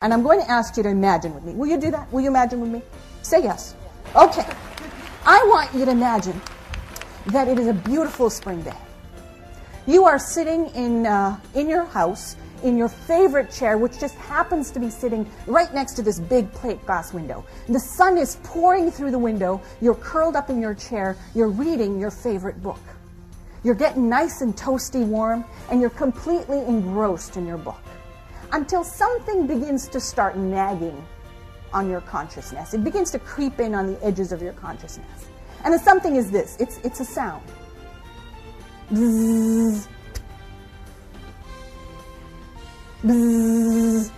And I'm going to ask you to imagine with me. Will you do that? Will you imagine with me? Say yes. Okay. I want you to imagine that it is a beautiful spring day. You are sitting in your house, in your favorite chair, which just happens to be sitting right next to this big plate glass window. The sun is pouring through the window. You're curled up in your chair. You're reading your favorite book. You're getting nice and toasty warm, and you're completely engrossed in your book, until something begins to start nagging on your consciousness. It begins to creep in on the edges of your consciousness. And the something is this. It's a sound. Bzzz. Bzzz.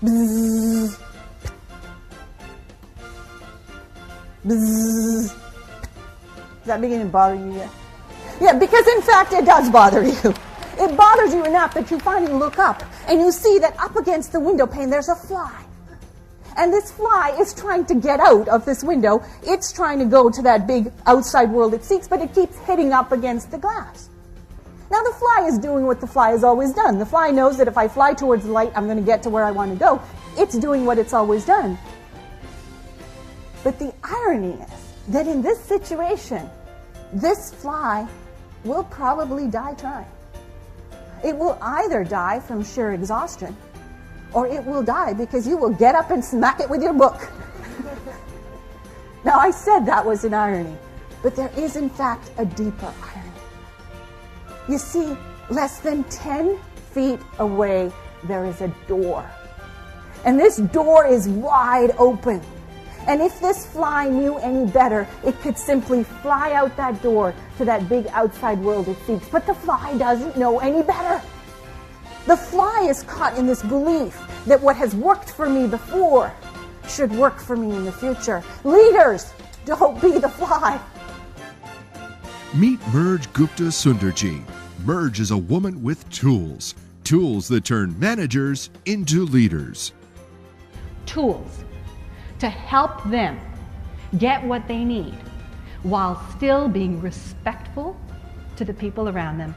Bzzz. Bzzz. Is that beginning to bother you yet? Yeah, because in fact it does bother you. It bothers you enough that you finally look up and you see that up against the window pane there's a fly. And this fly is trying to get out of this window. It's trying to go to that big outside world it seeks, but it keeps hitting up against the glass. Now the fly is doing what the fly has always done. The fly knows that if I fly towards the light, I'm going to get to where I want to go. It's doing what it's always done. But the irony is that in this situation, this fly will probably die trying. It will either die from sheer exhaustion, or it will die because you will get up and smack it with your book. Now, I said that was an irony, but there is, in fact, a deeper irony. You see, less than 10 feet away, there is a door. And this door is wide open. And if this fly knew any better, it could simply fly out that door to that big outside world it seeks. But the fly doesn't know any better. The fly is caught in this belief that what has worked for me before should work for me in the future. Leaders, don't be the fly. Meet Merge Gupta-Sunderji. Merge is a woman with tools. Tools that turn managers into leaders. Tools to help them get what they need while still being respectful to the people around them.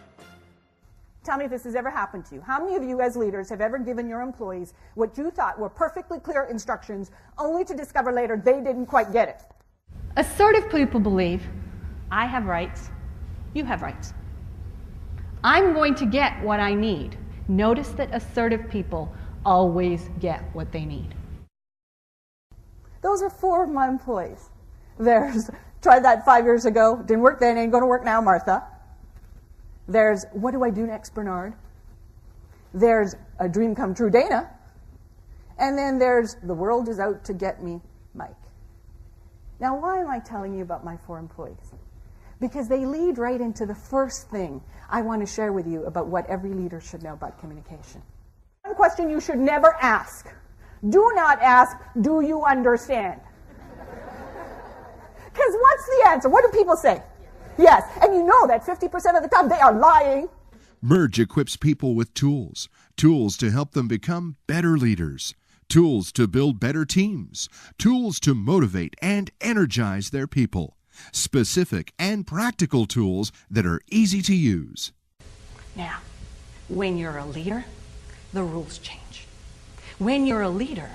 Tell me if this has ever happened to you. How many of you as leaders have ever given your employees what you thought were perfectly clear instructions only to discover later they didn't quite get it? Assertive people believe, I have rights, you have rights. I'm going to get what I need. Notice that assertive people always get what they need. Those are 4 of my employees. There's, tried that 5 years ago, didn't work then, ain't going to work now, Martha. There's, what do I do next, Bernard? There's a dream come true, Dana. And then there's, the world is out to get me, Mike. Now, why am I telling you about my 4 employees? Because they lead right into the first thing I want to share with you about what every leader should know about communication. One question you should never ask. Do not ask, do you understand? Because what's the answer? What do people say? Yes. And you know that 50% of the time they are lying. Merge equips people with tools. Tools to help them become better leaders. Tools to build better teams. Tools to motivate and energize their people. Specific and practical tools that are easy to use. Now, when you're a leader, the rules change. When you're a leader,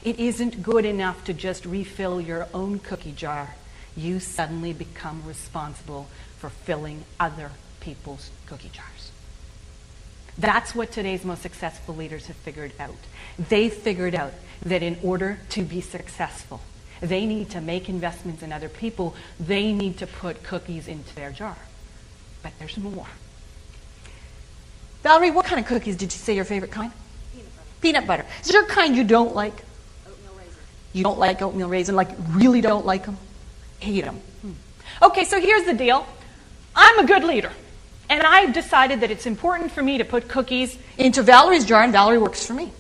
it isn't good enough to just refill your own cookie jar. You suddenly become responsible for filling other people's cookie jars. That's what today's most successful leaders have figured out. They figured out that in order to be successful, they need to make investments in other people. They need to put cookies into their jar. But there's more. Valerie, what kind of cookies did you say your favorite kind? Peanut butter. Is there a kind you don't like? Oatmeal raisin. You don't like oatmeal raisin, like really don't like them? Hate them. Okay, so here's the deal. I'm a good leader, and I've decided that it's important for me to put cookies into Valerie's jar, and Valerie works for me.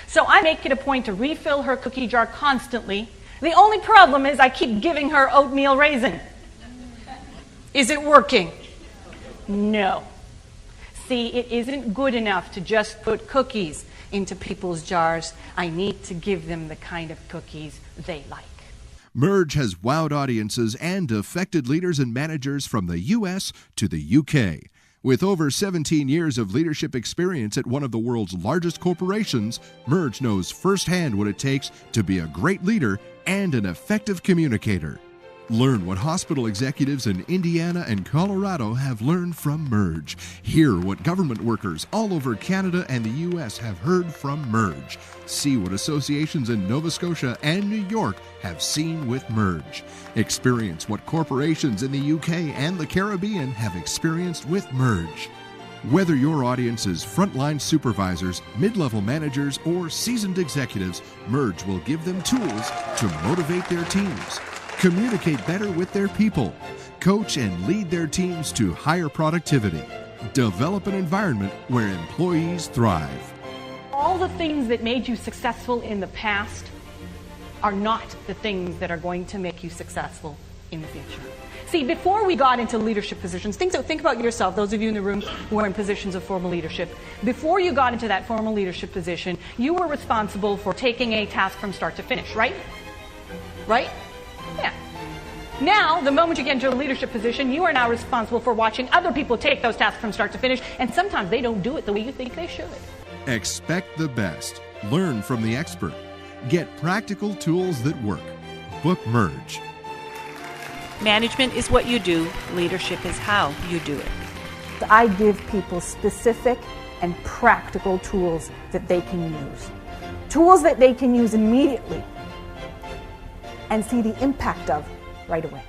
So I make it a point to refill her cookie jar constantly. The only problem is I keep giving her oatmeal raisin. Is it working? No. See, it isn't good enough to just put cookies into people's jars. I need to give them the kind of cookies they like. Merge has wowed audiences and affected leaders and managers from the U.S. to the U.K. With over 17 years of leadership experience at one of the world's largest corporations, Merge knows firsthand what it takes to be a great leader and an effective communicator. Learn what hospital executives in Indiana and Colorado have learned from Merge. Hear what government workers all over Canada and the U.S. have heard from Merge. See what associations in Nova Scotia and New York have seen with Merge. Experience what corporations in the UK and the Caribbean have experienced with Merge. Whether your audience is frontline supervisors, mid-level managers, or seasoned executives, Merge will give them tools to motivate their teams, communicate better with their people, coach and lead their teams to higher productivity, develop an environment where employees thrive. All the things that made you successful in the past are not the things that are going to make you successful in the future. See, before we got into leadership positions, think about yourself, those of you in the room who are in positions of formal leadership. Before you got into that formal leadership position, you were responsible for taking a task from start to finish, right? Right? Yeah. Now, the moment you get into a leadership position, you are now responsible for watching other people take those tasks from start to finish, and sometimes they don't do it the way you think they should. Expect the best. Learn from the expert. Get practical tools that work. Book Merge. Management is what you do. Leadership is how you do it. I give people specific and practical tools that they can use. Tools that they can use immediately and see the impact of right away.